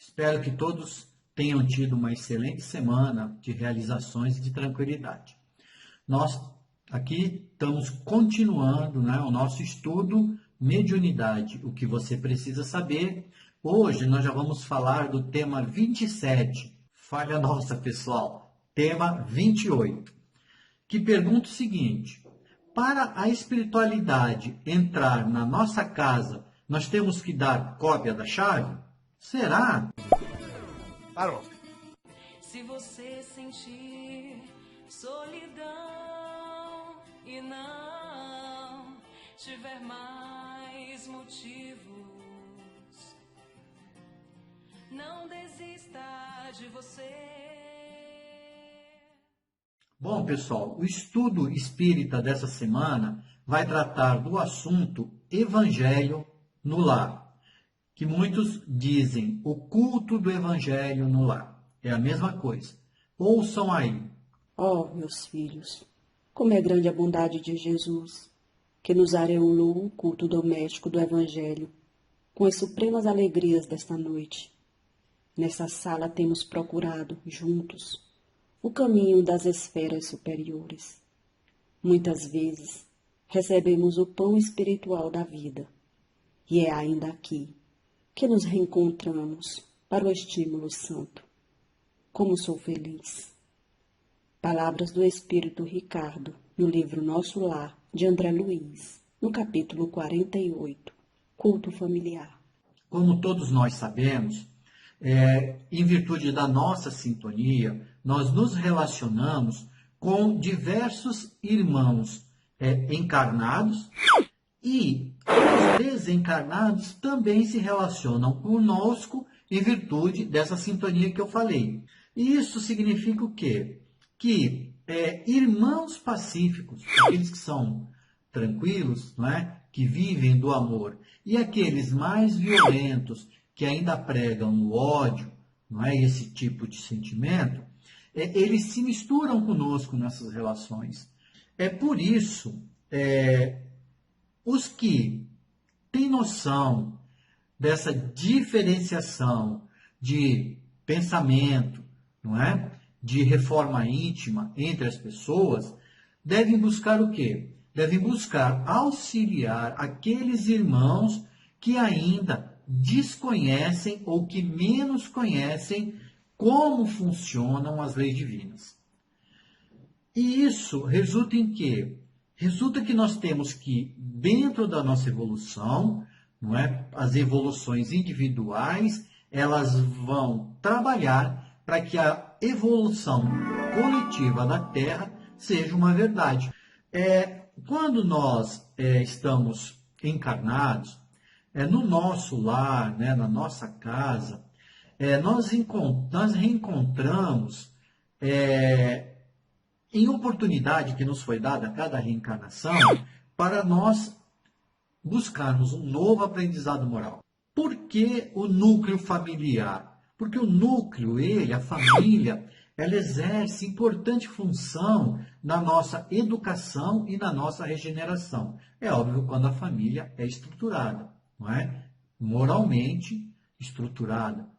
Espero que todos tenham tido uma excelente semana de realizações e de tranquilidade. Nós aqui estamos continuando, o nosso estudo Mediunidade, o que você precisa saber. Hoje nós já vamos falar do tema 27, falha nossa pessoal, tema 28, que pergunta o seguinte: para a espiritualidade entrar na nossa casa, nós temos que dar cópia da chave? Será? Parou. Se você sentir solidão e não tiver mais motivos, não desista de você. Bom, pessoal, o estudo espírita dessa semana vai tratar do assunto Evangelho no lar, que muitos dizem o culto do Evangelho no lar. É a mesma coisa. Ouçam aí. Ó, meus filhos, como é grande a bondade de Jesus, que nos areolou um culto doméstico do Evangelho, com as supremas alegrias desta noite. Nessa sala temos procurado, juntos, o caminho das esferas superiores. Muitas vezes recebemos o pão espiritual da vida, e é ainda aqui que nos reencontramos para o estímulo santo. Como sou feliz! Palavras do Espírito Ricardo, no livro Nosso Lar, de André Luiz, no capítulo 48, Culto Familiar. Como todos nós sabemos, em virtude da nossa sintonia, nós nos relacionamos com diversos irmãos encarnados, e os desencarnados também se relacionam conosco em virtude dessa sintonia que eu falei. E isso significa o quê? Que irmãos pacíficos, aqueles que são tranquilos, que vivem do amor, e aqueles mais violentos, que ainda pregam o ódio, esse tipo de sentimento, eles se misturam conosco nessas relações. É por isso, os que têm noção dessa diferenciação de pensamento, de reforma íntima entre as pessoas, devem buscar o quê? Devem buscar auxiliar aqueles irmãos que ainda desconhecem ou que menos conhecem como funcionam as leis divinas. E isso resulta em quê? Resulta que nós temos que, dentro da nossa evolução, as evoluções individuais, elas vão trabalhar para que a evolução coletiva da Terra seja uma verdade. Quando nós estamos encarnados, no nosso lar, na nossa casa, nós reencontramos, em oportunidade que nos foi dada a cada reencarnação, para nós buscarmos um novo aprendizado moral. Por que o núcleo familiar? Porque o núcleo, a família, ela exerce importante função na nossa educação e na nossa regeneração. É óbvio quando a família é estruturada, moralmente estruturada,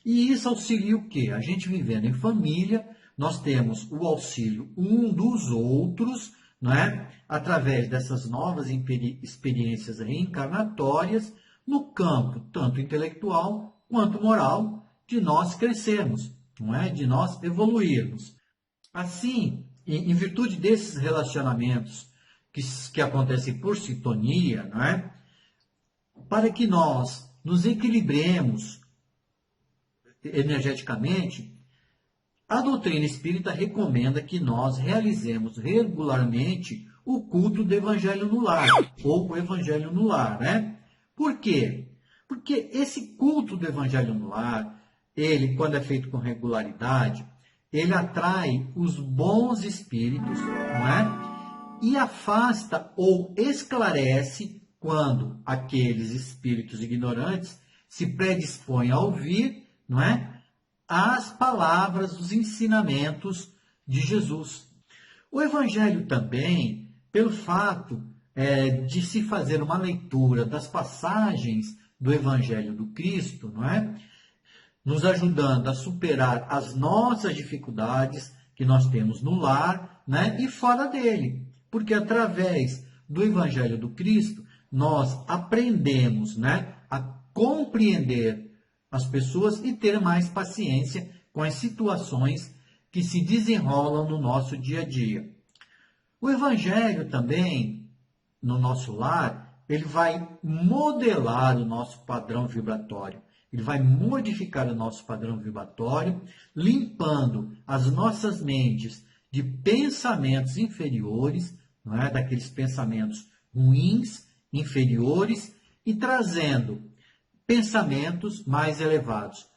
E isso auxilia o quê? A gente vivendo em família, nós temos o auxílio um dos outros, através dessas novas experiências reencarnatórias, no campo tanto intelectual quanto moral, de nós crescermos, de nós evoluirmos. Assim, em virtude desses relacionamentos que acontecem por sintonia, para que nós nos equilibremos energeticamente, a doutrina espírita recomenda que nós realizemos regularmente o culto do Evangelho no lar, ou o Evangelho no lar, Por quê? Porque esse culto do Evangelho no lar, ele, quando é feito com regularidade, ele atrai os bons espíritos, E afasta ou esclarece quando aqueles espíritos ignorantes se predispõem a ouvir, as palavras, os ensinamentos de Jesus. O Evangelho também, pelo fato de se fazer uma leitura das passagens do Evangelho do Cristo, nos ajudando a superar as nossas dificuldades que nós temos no lar, né, e fora dele. Porque através do Evangelho do Cristo, nós aprendemos, né, a compreender as pessoas e ter mais paciência com as situações que se desenrolam no nosso dia a dia. O Evangelho também, no nosso lar, ele vai modelar o nosso padrão vibratório. Ele vai modificar o nosso padrão vibratório, limpando as nossas mentes de pensamentos inferiores, não é? Daqueles pensamentos ruins, inferiores, e trazendo pensamentos mais elevados.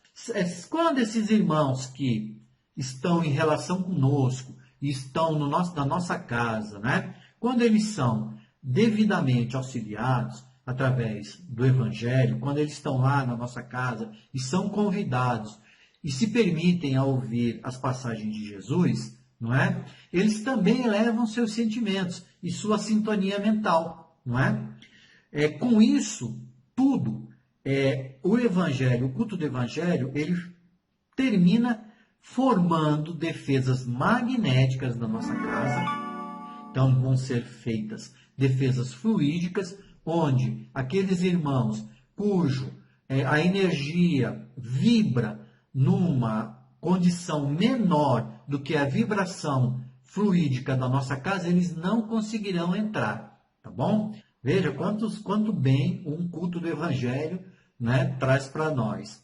Quando esses irmãos que estão em relação conosco, estão na nossa casa, né? Quando eles são devidamente auxiliados através do Evangelho, quando eles estão lá na nossa casa e são convidados e se permitem a ouvir as passagens de Jesus, não é? Eles também elevam seus sentimentos e sua sintonia mental, não é? Com isso tudo, o Evangelho, o culto do Evangelho, ele termina formando defesas magnéticas na nossa casa. Então vão ser feitas defesas fluídicas, onde aqueles irmãos a energia vibra numa condição menor do que a vibração fluídica da nossa casa, eles não conseguirão entrar, tá bom? Veja quanto bem um culto do Evangelho, né, traz para nós.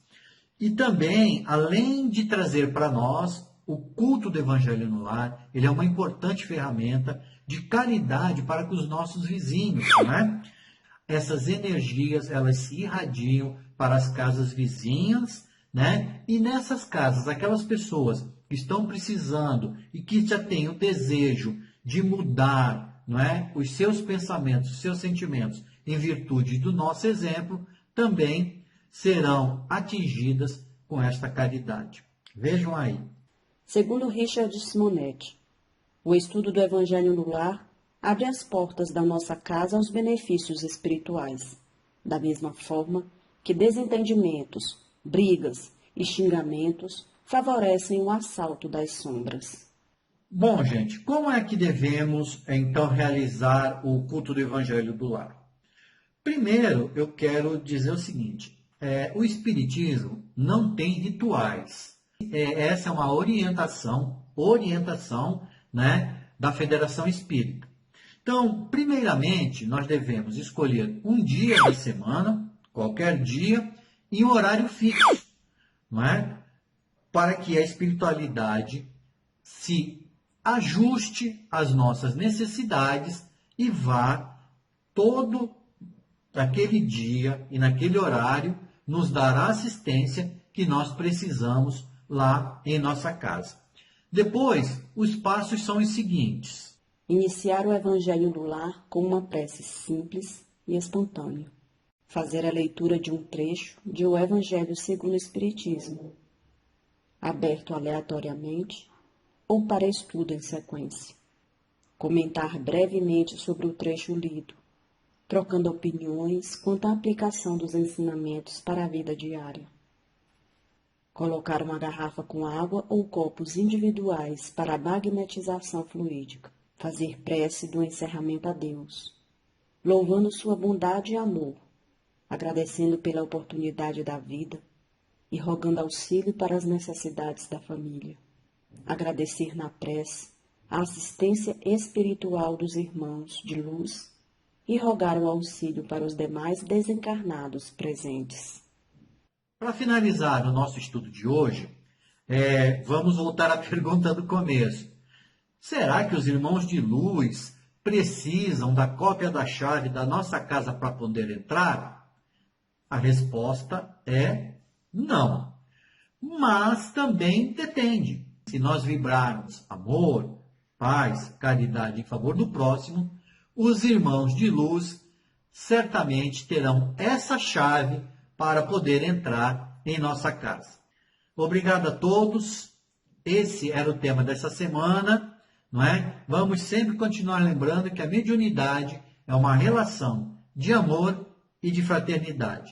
E também, além de trazer para nós o culto do Evangelho no lar, ele é uma importante ferramenta de caridade para com os nossos vizinhos, né? Essas energias, elas se irradiam para as casas vizinhas, né? E nessas casas, aquelas pessoas que estão precisando e que já têm o desejo de mudar, não é? Os seus pensamentos, os seus sentimentos, em virtude do nosso exemplo, também serão atingidas com esta caridade. Vejam aí. Segundo Richard Simonetti, o estudo do Evangelho no lar abre as portas da nossa casa aos benefícios espirituais, da mesma forma que desentendimentos, brigas e xingamentos favorecem o assalto das sombras. Bom, gente, como é que devemos, então, realizar o culto do Evangelho do lar? Primeiro, eu quero dizer o seguinte, o Espiritismo não tem rituais. Essa é uma orientação, né, da Federação Espírita. Então, primeiramente, nós devemos escolher um dia da semana, qualquer dia, e um horário fixo, não é? Para que a espiritualidade se ajuste às nossas necessidades e vá todo aquele dia e naquele horário nos dar a assistência que nós precisamos lá em nossa casa. Depois, os passos são os seguintes. Iniciar o Evangelho no lar com uma prece simples e espontânea. Fazer a leitura de um trecho de O Evangelho segundo o Espiritismo, aberto aleatoriamente ou para estudo em sequência. Comentar brevemente sobre o trecho lido, trocando opiniões quanto à aplicação dos ensinamentos para a vida diária. Colocar uma garrafa com água ou copos individuais para a magnetização fluídica. Fazer prece do encerramento a Deus, louvando sua bondade e amor, agradecendo pela oportunidade da vida e rogando auxílio para as necessidades da família. Agradecer na prece a assistência espiritual dos irmãos de luz e rogar o auxílio para os demais desencarnados presentes. Para finalizar o nosso estudo de hoje, vamos voltar à pergunta do começo. Será que os irmãos de luz precisam da cópia da chave da nossa casa para poder entrar? A resposta é não. Mas também depende. Se nós vibrarmos amor, paz, caridade em favor do próximo, os irmãos de luz certamente terão essa chave para poder entrar em nossa casa. Obrigado a todos. Esse era o tema dessa semana. Não é? Vamos sempre continuar lembrando que a mediunidade é uma relação de amor e de fraternidade.